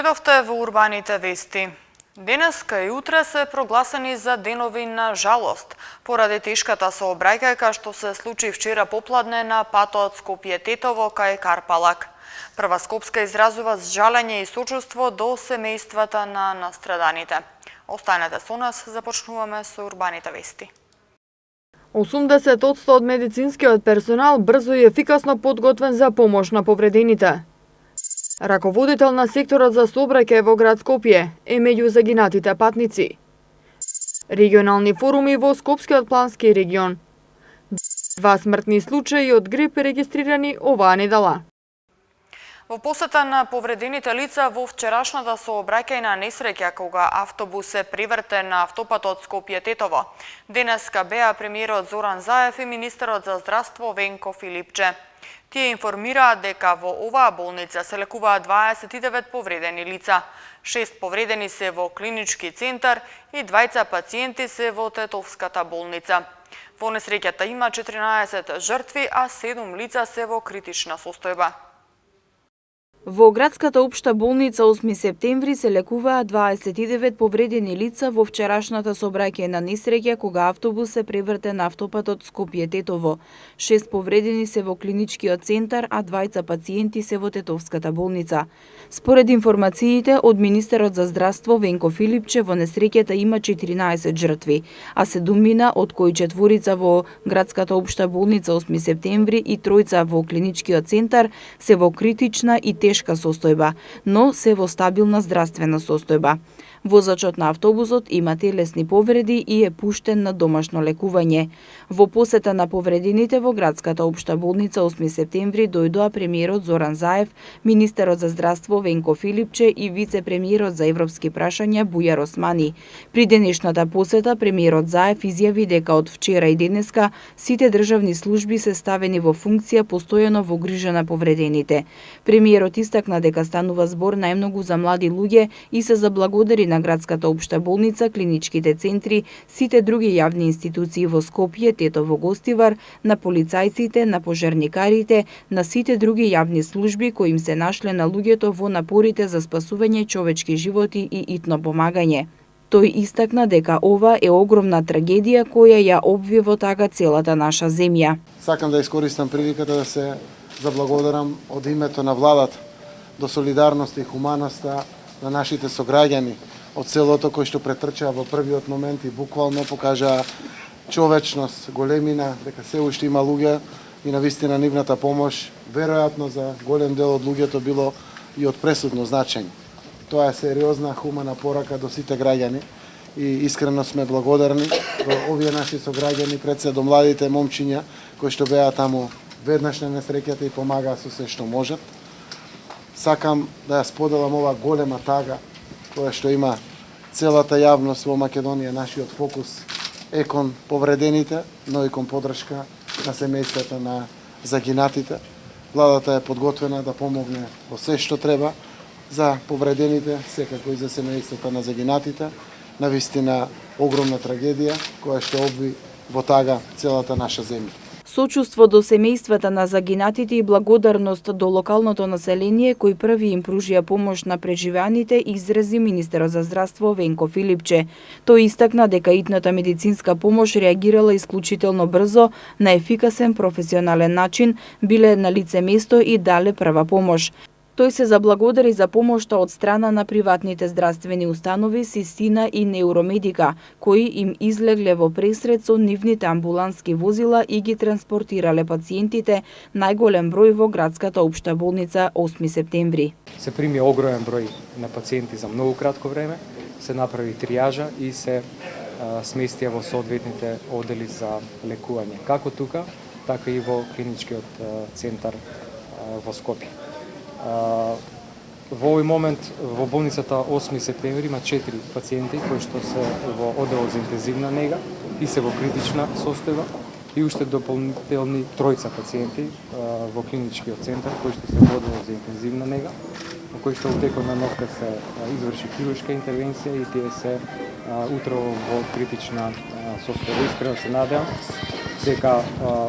Следовте во урбаните вести. Денеска и утре се прогласени за денови на жалост, поради тешката сообраќајка што се случи вчера попладне на патот Скопје-Тетово кај Карпалак. Прва Скопска изразува жалење и сочувство до семејствата на настраданите. Останете со нас, започнуваме со урбаните вести. 80% од медицинскиот персонал брзо и ефикасно подготвен за помош на повредените. Раководител на секторот за сообраќај во град Скопје е меѓу загинатите патници. Регионални форуми во Скопскиот плански регион. 2 смртни случаи од грип регистрирани оваа недела. Во посета на повредените лица во вчерашната сообраќајна несреќа кога автобус се привртен на автопатот Скопје-Тетово, денеска беа премиерот Зоран Заев и министерот за здравство Венко Филипче. Тие информираат дека во оваа болница се лекуваат 29 повредени лица. 6 повредени се во клинички центар и 2 пациенти се во Тетовската болница. Во несреќата има 14 жртви, а 7 лица се во критична состојба. Во градската општа болница 8 септември се лекуваат 29 повредени лица во вчерашната сообраќајна несреќа кога автобус се превртен на автопатот Скопје-Тетово. 6 повредени се во клиничкиот центар, а 2 пациенти се во Тетовската болница. Според информациите од министерот за здравство Венко Филипче, во несреќата има 14 жртви, а 7 од кои 4 во градската општа болница 8 септември и 3 во клиничкиот центар се во критична и тешка состојба, но се во стабилна здравствена состојба. Возачот на автобусот има телесни повреди и е пуштен на домашно лекување. Во посета на повредените во градската општа болница 8 септември дојдоа премиерот Зоран Заев, министерот за здравство Венко Филипче и вице-премиерот за европски прашања Бујар Османи. При денешната посета премиерот Заев изјави дека од вчера и денеска сите државни служби се ставени во функција постојано во грижа на повредените. Премиерот истакна дека станува збор најмногу за млади луѓе и се заблагодари на градската општа болница, клиничките центри, сите други јавни институции во Скопје, Тетово, Гостивар, на полицајците, на пожарникарите, на сите други јавни служби кои им се нашле на луѓето во напорите за спасување човечки животи и итно помагање. Тој истакна дека ова е огромна трагедија која ја обви во тага целата наша земја. Сакам да искористам приликата да се заблагодарам од името на владата до солидарност и хуманоста на нашите сограѓани од селото кои што претрчаа во првиот момент и буквално покажаа човечност, големина, дека се уште има луѓе и навистина нивната помош, веројатно за голем дел од луѓето било и од пресудно значење. Тоа е сериозна хумана порака до сите граѓани и искрено сме благодарни до овие наши сограѓани, пред се до младите момчиња кои што беа таму веднаш на несреќата и помагаа со се што можат. Сакам да ја споделам ова голема тага која што има целата јавност во Македонија. Нашиот фокус е кон повредените, но и кон подршка на семејствата на загинатите. Владата е подготвена да помогне во се што треба за повредените, секако и за семејствата на загинатите. Навистина огромна трагедија која што обви во тага целата наша земја. Сочувство до семејствата на загинатите и благодарност до локалното население кои први им пружија помош на преживеаните, изрази министерот за здравство Венко Филипче. Тој истакна дека итната медицинска помош реагирала исклучително брзо, на ефикасен професионален начин, биле на лице место и дале прва помош. Тој се заблагодари за помошта од страна на приватните здравствени установи Систина и Неуромедика, кои им излегле во пресред со нивните амбулански возила и ги транспортирале пациентите, најголем број во градската општа болница 8 септември. Се прими огромен број на пациенти за многу кратко време, се направи тријажа и се сместија во соодветните одели за лекување, како тука, така и во клиничкиот центар во Скопје. Во овој момент во болницата 8 септември има 4 пациенти кои што се во оделот за интензивна нега и се во критична состојба и уште дополнителни 3 пациенти во клиничкиот центар кои што се во оделот за интензивна нега, во кои што во текот на ноќта се изврши хируршка интервенција и тие се утро во критична состојба. Искрено се надевам дека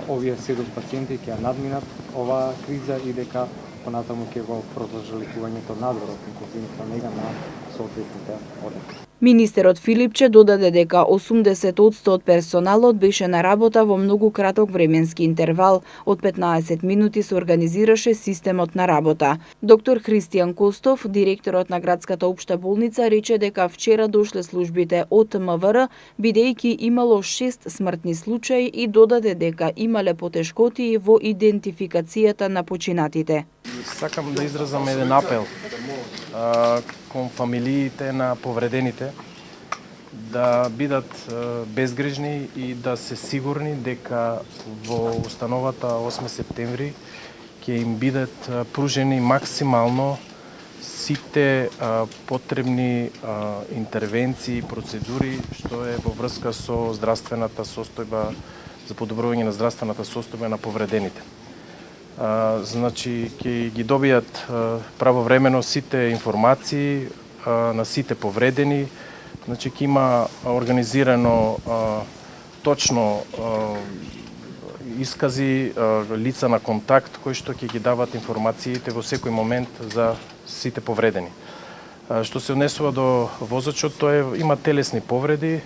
овие 7 пациенти ќе ја надминат оваа криза и дека понатаму ќе го продолжи лекувањето надвор од интензивната нега на соодветните одделки. Министерот Филипче додаде дека 80% од персоналот беше на работа во многу краток временски интервал. Од 15 минути се организираше системот на работа. Доктор Христијан Костов, директорот на градската општа болница, рече дека вчера дошле службите од МВР, бидејќи имало 6 смртни случаи и додаде дека имале потешкоти во идентификацијата на починатите. Сакам да изразам еден апел кон фамилиите на повредените да бидат безгрижни и да се сигурни дека во установата 8 септември ќе им бидат пружени максимално сите потребни интервенции и процедури што е во врска со здравствената состојба, за подобрување на здравствената состојба на повредените. Значи, ќе ги добијат правовремено сите информации на сите повредени. Значи, ќе има организирано точно искази, лица на контакт кои што ќе ги дават информациите во секој момент за сите повредени. Што се однесува до возачот, тој има телесни повреди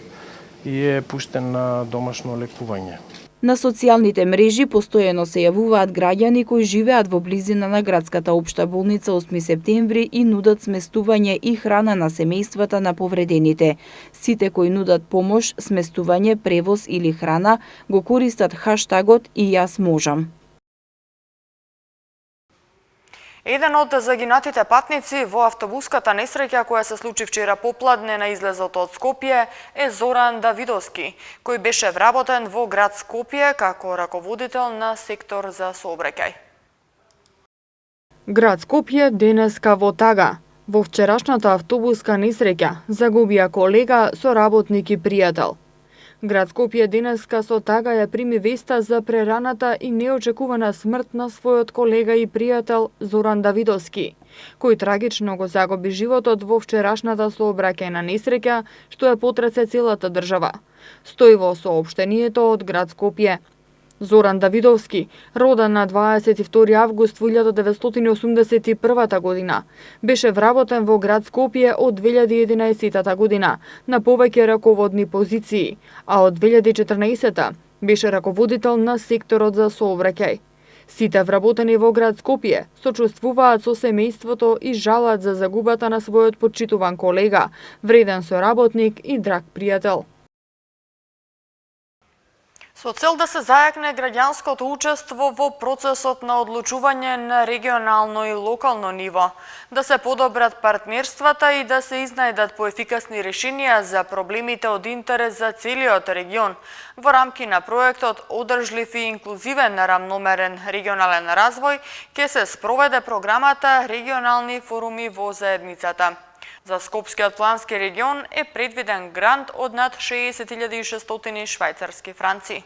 и е пуштен на домашно лекување. На социјалните мрежи постојано се јавуваат граѓани кои живеат во близина на градската општа болница 8 септември и нудат сместување и храна на семејствата на повредените. Сите кои нудат помош, сместување, превоз или храна го користат хаштагот и јас можам. Еден од загинатите патници во автобуската несреќа која се случи вчера попладне на излезот од Скопје е Зоран Давидовски, кој беше вработен во град Скопје како раководител на сектор за сообраќај. Град Скопје денеска во тага. Во вчерашната автобуска несреќа загубија колега, соработник и пријател. Град Скопје денеска со тага ја прими веста за прераната и неочекувана смрт на својот колега и пријател Зоран Давидовски, кој трагично го загуби животот во вчерашната сообраќајна несреќа што ја потресе целата држава. Стои во соопштението од град Скопје. Зоран Давидовски, роден на 22 август 1981 година, беше вработен во град Скопје од 2011 година на повеќе раководни позиции, а од 2014 беше раководител на секторот за сообраќај. Сите вработени во град Скопје сочувствуваат со семејството и жалат за загубата на својот почитуван колега, вреден соработник и драг пријател. Со цел да се зајакне граѓанското учество во процесот на одлучување на регионално и локално ниво, да се подобрат партнерствата и да се изнајдат поефикасни решенија за проблемите од интерес за целиот регион, во рамки на проектот Одржлив и инклузивен рамномерен регионален развој, ќе се спроведе програмата Регионални форуми во заедницата. За Скопскиот плански регион е предвиден грант од над 60.600 швајцарски франци.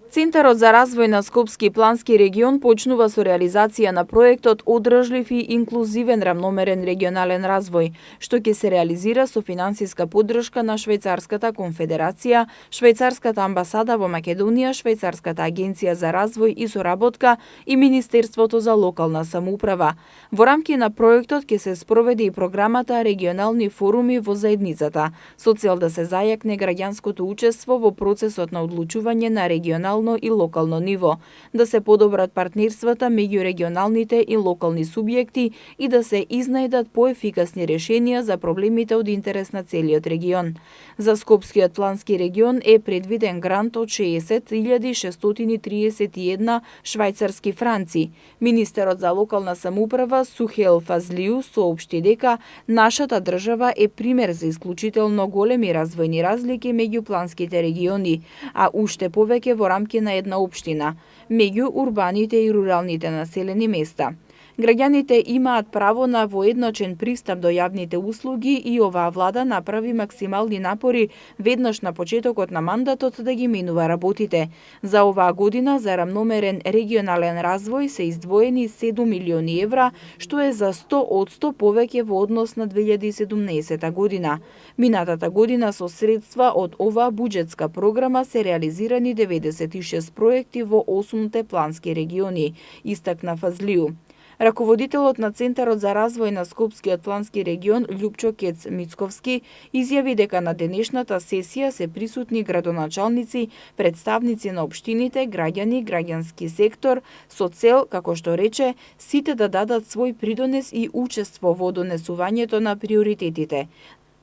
Центарот за развој на Скопски плански регион почнува со реализација на проектот Одржлив и инклузивен рамномерен регионален развој, што ќе се реализира со финансиска поддршка на Швајцарската конфедерација, Швајцарската амбасада во Македонија, Швајцарската агенција за развој и соработка и Министерството за локална самоуправа. Во рамки на проектот ќе се спроведе и програмата Регионални форуми во заедницата, со цел да се зајакне граѓанското учество во процесот на одлучување на регионално и локално ниво, да се подобрат партнерствата меѓу регионалните и локални субјекти и да се изнајдат поефикасни решенија за проблемите од интерес на целиот регион. За Скопскиот плански регион е предвиден грант од 60.631 швајцарски франци. Министерот за локална самоуправа Сухел Фазлиу соопшти дека нашата држава е пример за исклучително големи развојни разлики меѓу планските региони, а уште повеќе во рамки на една општина, меѓу урбаните и руралните населени места. Граѓаните имаат право на воедночен пристап до јавните услуги и оваа влада направи максимални напори веднаш на почетокот на мандатот да ги менува работите. За оваа година за рамномерен регионален развој се издвоени 7 милиони евра, што е за 100% повеќе во однос на 2017 година. Минатата година со средства од оваа буџетска програма се реализирани 96 проекти во 8 плански региони, истакна Фазлију. Раководителот на Центарот за развој на Скопскиот плански регион Љупчо Кец Мицковски изјави дека на денешната сесија се присутни градоначалници, представници на општините, граѓани, граѓански сектор, со цел, како што рече, сите да дадат свој придонес и учество во донесувањето на приоритетите.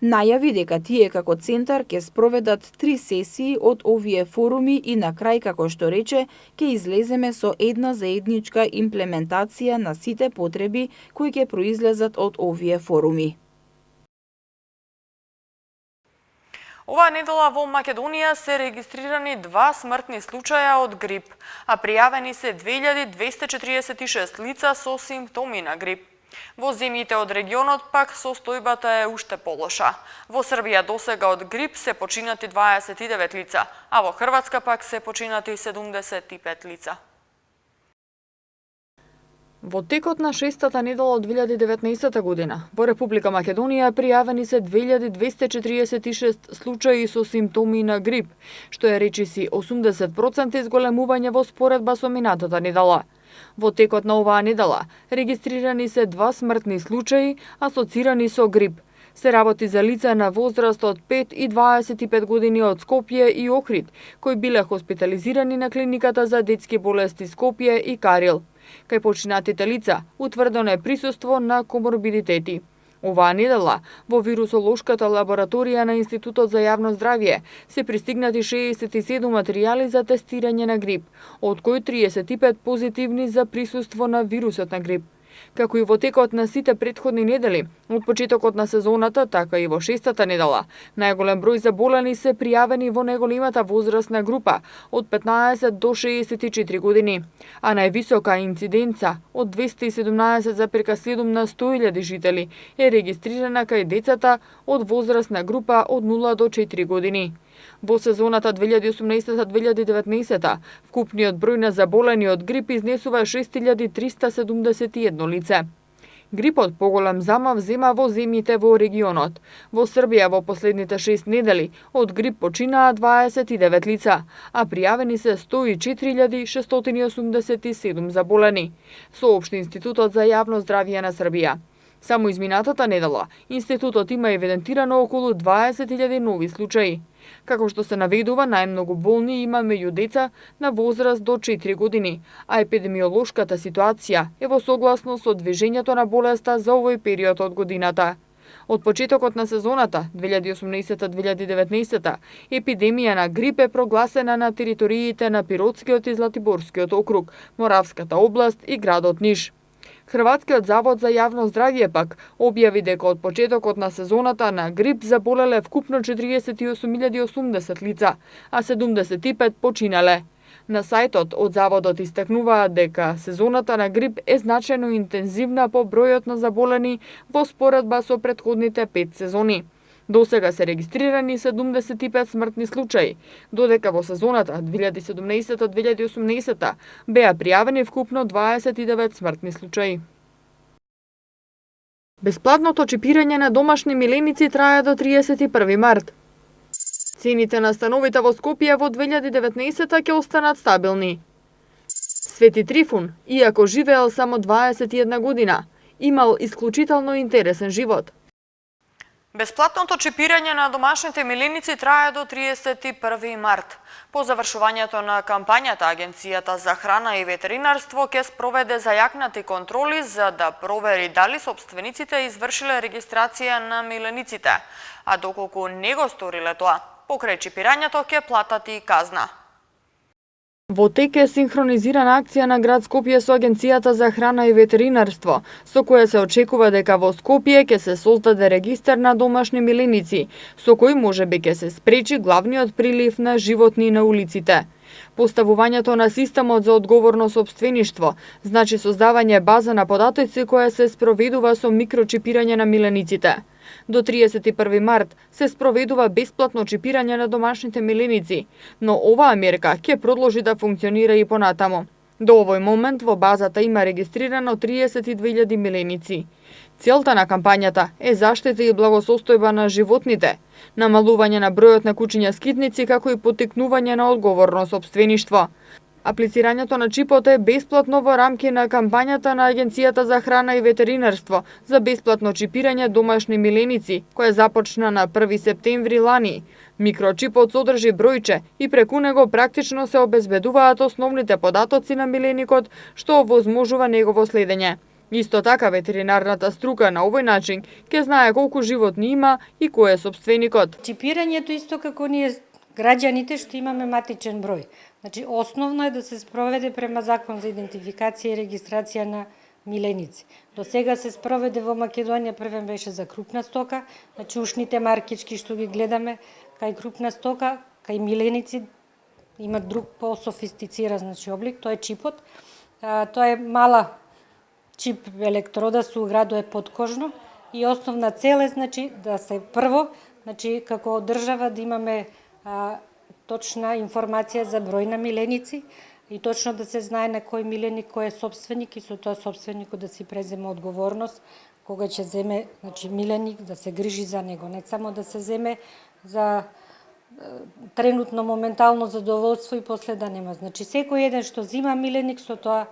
Најави дека тие како центар ќе спроведат 3 сесии од овие форуми и на крај, како што рече, ќе излеземе со една заедничка имплементација на сите потреби кои ќе произлезат од овие форуми. Оваа недела во Македонија се регистрирани 2 смртни случаја од грип, а пријавени се 2246 лица со симптоми на грип. Во земјите од регионот пак состојбата е уште полоша. Во Србија досега од грип се починати 29 лица, а во Хрватска пак се починати 75 лица. Во текот на шестата недела од 2019 година, во Република Македонија пријавени се 2246 случаи со симптоми на грип, што е речиси 80% изголемување во споредба со минатата недела. Во текот на оваа недела регистрирани се 2 смртни случаи асоцирани со грип. Се работи за лица на возраст од 5 и 25 години од Скопје и Охрид, кои биле хоспитализирани на клиниката за детски болести Скопје и Карил. Кај починатите лица утврдено е присуство на коморбидитети. Оваа недела во вирусолошката лабораторија на Институтот за јавно здравје се пристигнати 67 материјали за тестирање на грип, од кои 35 позитивни за присуство на вирусот на грип. Како и во текот на сите претходни недели, од почетокот на сезоната, така и во шестата недела, најголем број заболени се пријавени во најголемата возрастна група од 15 до 64 години, а највисока инциденца од 217,7 на 100.000 жители е регистрирана кај децата од возрастна група од 0 до 4 години. Во сезоната 2018-2019, вкупниот број на заболени од грип изнесува 6371 лице. Грипот поголем замав зема во земјите во регионот. Во Србија во последните 6 недели од грип починаа 29 лица, а пријавени се 104.687 заболени, соопшти Институтот за јавно здравје на Србија. Само изминатата недела, Институтот има евидентирано околу 20.000 нови случаи. Како што се наведува, најмногу болни има меѓу деца на возраст до 4 години, а епидемиолошката ситуација е во согласно со движењето на болеста за овој период од годината. Од почетокот на сезоната 2018-2019, епидемија на грип е прогласена на териториите на Пиротскиот и Златиборскиот округ, Моравската област и градот Ниш. Хрватскиот завод за јавно здравје пак објави дека од почетокот на сезоната на грип заболеле вкупно 48.080 лица, а 75 починале. На сајтот од заводот истакнуваат дека сезоната на грип е значајно интензивна по бројот на заболени во споредба со претходните 5 сезони. Досега се регистрирани 75 смртни случаи, додека во сезоната 2017-2018 беа пријавени вкупно 29 смртни случаи. Бесплатното чипирање на домашни миленици трае до 31 март. Цените на становите во Скопје во 2019 ќе останат стабилни. Свети Трифун, иако живеел само 21 година, имал исклучително интересен живот. Бесплатното чипирање на домашните миленици трае до 31 март. По завршувањето на кампањата, Агенцијата за храна и ветеринарство ќе спроведе зајакнати контроли за да провери дали собствениците извршиле регистрација на милениците, а доколку не го сториле тоа, покрај чипирањето ќе платат и казна. Во тек е синхронизирана акција на град Скопје со Агенцијата за храна и ветеринарство, со која се очекува дека во Скопје ќе се создаде регистар на домашни миленици, со кој можеби ќе се спречи главниот прилив на животни на улиците. Поставувањето на системот за одговорно сопствеништво значи создавање база на податоци која се спроведува со микрочипирање на милениците. До 31 март се спроведува бесплатно чипирање на домашните миленици, но оваа мерка ќе продолжи да функционира и понатамо. До овој момент во базата има регистрирано 32.000 миленици. Целта на кампањата е заштита и благосостојба на животните, намалување на бројот на кучиња скитници, како и поттикнување на одговорно сопствеништво. Аплицирањето на чипот е бесплатно во рамки на кампањата на Агенцијата за храна и ветеринарство за бесплатно чипирање домашни миленици, која започна на 1 септември лани. Микрочипот содржи бројче и преку него практично се обезбедуваат основните податоци на миленикот, што овозможува негово следење. Исто така, ветеринарната струка на овој начин ќе знае колку животни има и кој е сопственикот. Чипирањето исто како ние граѓаните што имаме матичен број. Значи, основно е да се спроведе према закон за идентификација и регистрација на миленици. До сега се спроведе во Македонија, првен беше за крупна стока, значи ушните маркички што ги гледаме, кај крупна стока, кај миленици имат друг по-софистициран значи облик, тоа е чипот. Тоа е мала чип електрода со уградое подкожно и основна цел е значи да се прво, значи како држава да имаме точна информација за број на миленици и точно да се знае на кој миленик кој е собственик и со тоа собственикот да си преземе одговорност кога ќе земе значи миленик да се грижи за него, не само да се земе за тренутно моментално задоволство и после да нема. Значи секој еден што зима миленик со тоа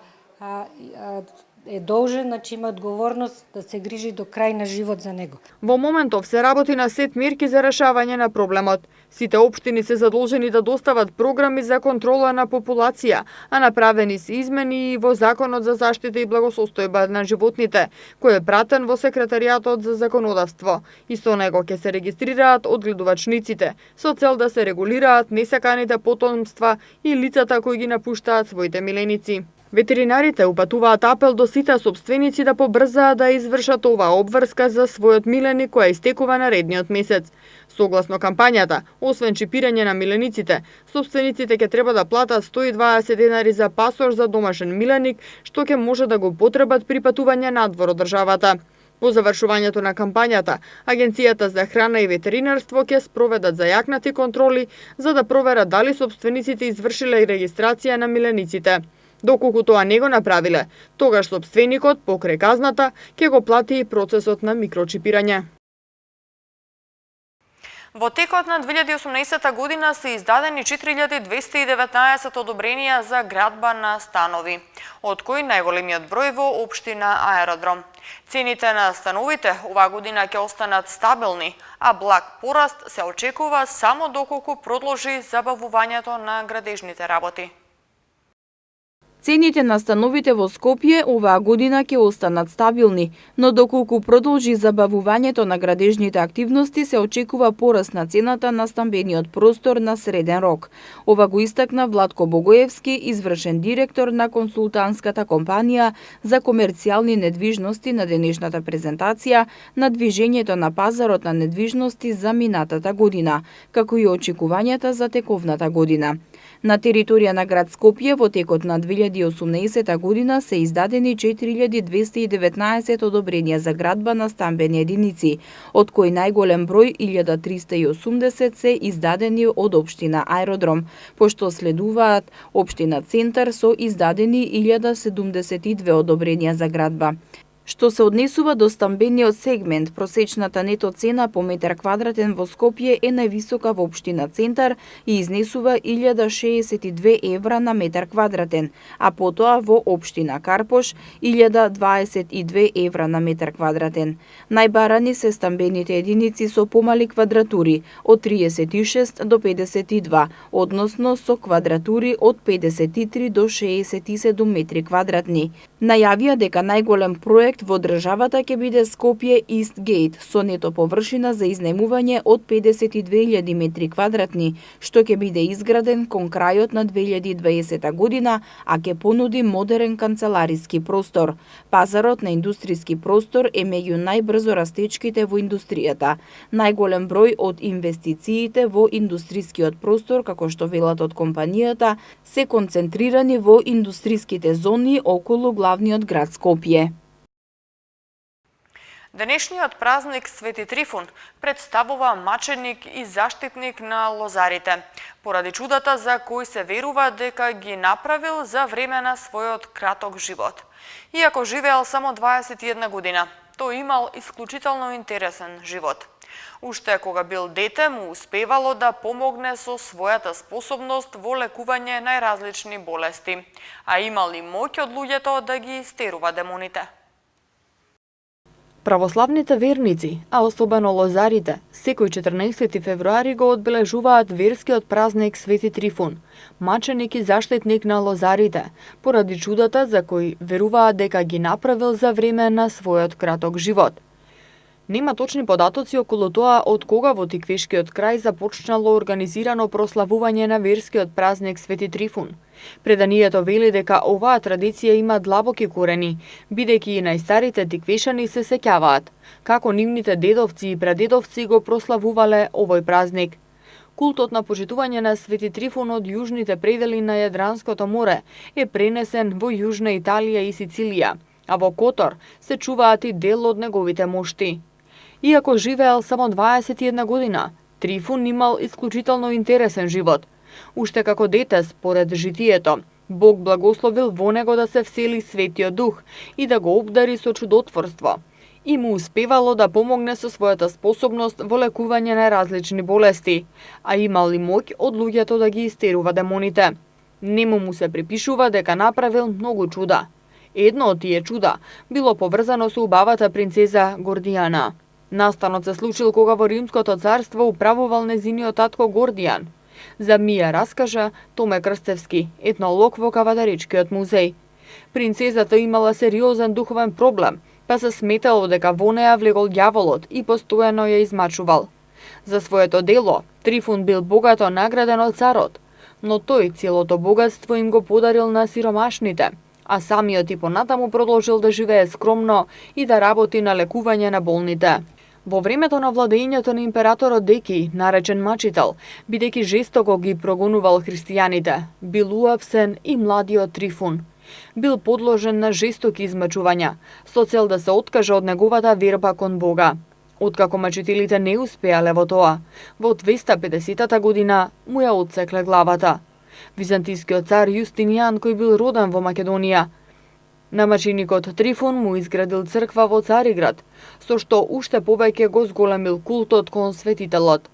е должен, значи има одговорност да се грижи до крај на живот за него. Во моментов се работи на сет мерки за решавање на проблемот. Сите општини се задолжени да достават програми за контрола на популација, а направени се измени и во Законот за заштита и благосостојба на животните, кој е пратен во Секретаријатот за законодавство. И со него ќе се регистрираат одгледувачниците, со цел да се регулираат несаканите потомства и лицата кои ги напуштаат своите миленици. Ветеринарите упатуваат апел до сите сопственици да побрзаат да извршат оваа обврска за својот миленик која истекува наредниот месец. Согласно кампањата, освен чипирање на милениците, сопствениците ќе треба да платат 120 денари за пасош за домашен миленик, што ќе може да го потребат при патување надвор од државата. По завршувањето на кампањата, Агенцијата за храна и ветеринарство ќе спроведат зајакнати контроли за да проверат дали сопствениците извршиле регистрација на милениците. Доколку тоа не го направиле, тогаш сопственикот покрај казната ќе го плати и процесот на микрочипирање. Во текот на 2018 година се издадени 4219 одобренија за градба на станови, од кои најголемиот број во општина Аеродром. Цените на становите оваа година ќе останат стабилни, а благ пораст се очекува само доколку продолжи забавувањето на градежните работи. Цените на становите во Скопје оваа година ќе останат стабилни, но доколку продолжи забавувањето на градежните активности, се очекува пораст на цената на стамбениот простор на среден рок. Ова го истакна Владко Богоевски, извршен директор на консултантската компанија за комерцијални недвижности на денешната презентација на движењето на пазарот на недвижности за минатата година, како и очекувањата за тековната година. На територија на град Скопје во текот на 2018 година се издадени 4219 одобренија за градба на стамбени единици, од кои најголем број 1380 се издадени од општина Аеродром, пошто следуваат општина Центар со издадени 1072 одобренија за градба. Што се однесува до стамбениот сегмент, просечната нето цена по метар квадратен во Скопје е највисока во општина Центар и изнесува 1062 евра на метар квадратен, а потоа во општина Карпош 1022 евра на метар квадратен. Најбарани се стамбените единици со помали квадратури од 36 до 52, односно со квадратури од 53 до 67 метри квадратни. Најавија дека најголем проект објект во државата ќе биде Скопје Ист Гейт со нето површина за изнајмување од 52.000 метри квадратни, што ќе биде изграден кон крајот на 2020 година, а ќе понуди модерен канцелариски простор. Пазарот на индустријски простор е меѓу најбрзо растечките во индустријата. Најголем број од инвестициите во индустријскиот простор, како што велат од компанијата, се концентрирани во индустриските зони околу главниот град Скопје. Денешниот празник Свети Трифун представува маченик и заштитник на лозарите, поради чудата за кои се верува дека ги направил за време на својот краток живот. Иако живеел само 21 година, тој имал исклучително интересен живот. Уште кога бил дете, му успевало да помогне со својата способност во лекување најразлични болести, а имал и моќ од луѓето да ги истерува демоните. Православните верници, а особено лозарите, секој 14 февруари го одбележуваат верскиот празник Свети Трифун, маченик и заштитник на лозарите, поради чудата за кои веруваат дека ги направил за време на својот краток живот. Нема точни податоци околу тоа од кога во Тиквешкиот крај започнало организирано прославување на верскиот празник Свети Трифун. Преданието вели дека оваа традиција има длабоки корени, бидејќи и најстарите тиквешани се сеќаваат, како нивните дедовци и прадедовци го прославувале овој празник. Култот на почитување на Свети Трифун од јужните предели на Јадранското море е пренесен во Јужна Италија и Сицилија, а во Котор се чуваат и дел од неговите мошти. Иако живеел само 21 година, Трифун имал исклучително интересен живот. Уште како дете, според житието, Бог благословил во него да се всели Светиот Дух и да го обдари со чудотворство. И му успевало да помогне со својата способност во лекување на различни болести, а имал и моќ од луѓето да ги истерува демоните. Нему му се припишува дека направил многу чуда. Едно од тие чуда било поврзано со убавата принцеза Гордијана. Настанот се случил кога во Римското царство управувал незиниот татко Гордијан. За Мија раскажа Томе Крстевски, етнолог во Кавадаричкиот музеј. Принцезата имала сериозен духовен проблем, па се сметало дека во неа влегол ѓаволот и постојано ја измачувал. За своето дело, Трифун бил богато награден од царот, но тој целото богатство им го подарил на сиромашните, а самиот и понатаму продолжил да живее скромно и да работи на лекување на болните. Во времето на владењето на императорот Деки, наречен Мачител, бидејќи жестоко ги прогонувал христијаните, бил уапсен и младиот Трифун. Бил подложен на жестоки измачувања, со цел да се откаже од неговата верба кон Бога. Откако мачителите не успеале во тоа, во 250 година му ја отсекле главата. Византискиот цар Јустинијан, кој бил роден во Македонија, на маченикот Трифун му изградил црква во Цариград, со што уште повеќе го зголемил култот кон светителот.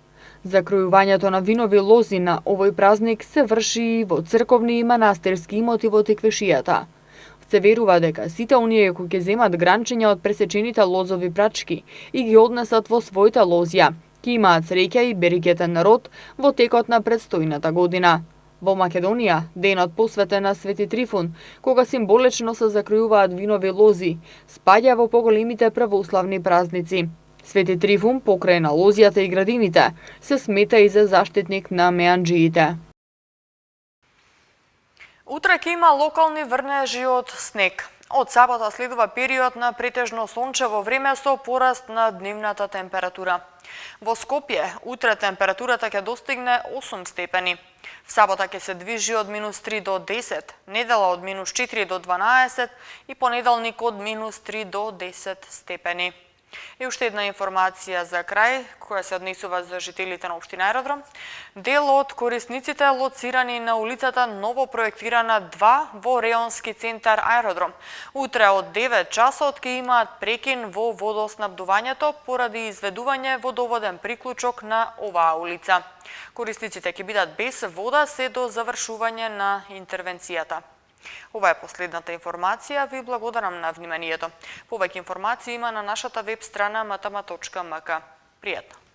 Закројувањето на винови лози на овој празник се врши и во црковни и манастирски имоти во Тиквешијата. Се верува дека сите оние кои ќе земат гранчиња од пресечените лозови прачки и ги однесат во своите лозја, ќе имаат среќа и берекетен народ во текот на предстојната година. Во Македонија, денот посветен на Свети Трифун, кога символично се закројуваат винови лози, спаѓа во поголемите православни празници. Свети Трифун, покрај на лозјата и градините, се смета и за заштитник на меанџиите. Утре ќе има локални врнежи од снег. Од сабота следува период на претежно сончево време со пораст на дневната температура. Во Скопје утре температурата ќе достигне 8 степени. В сабота ќе се движи од -3 до 10, недела од -4 до 12 и понеделник од -3 до 10 степени. И уште една информација за крај, која се однесува за жителите на општина Аеродром. Дел од корисниците лоцирани на улицата ново проектирана 2 во реонски центар Аеродром. Утре од 9 часот ќе имаат прекин во водоснабдувањето поради изведување водоводен приклучок на оваа улица. Корисниците ќе бидат без вода се до завршување на интервенцијата. Ова е последната информација, ви благодарам на вниманието. Повеќе информации има на нашата веб страна matama.mk. Пријатно!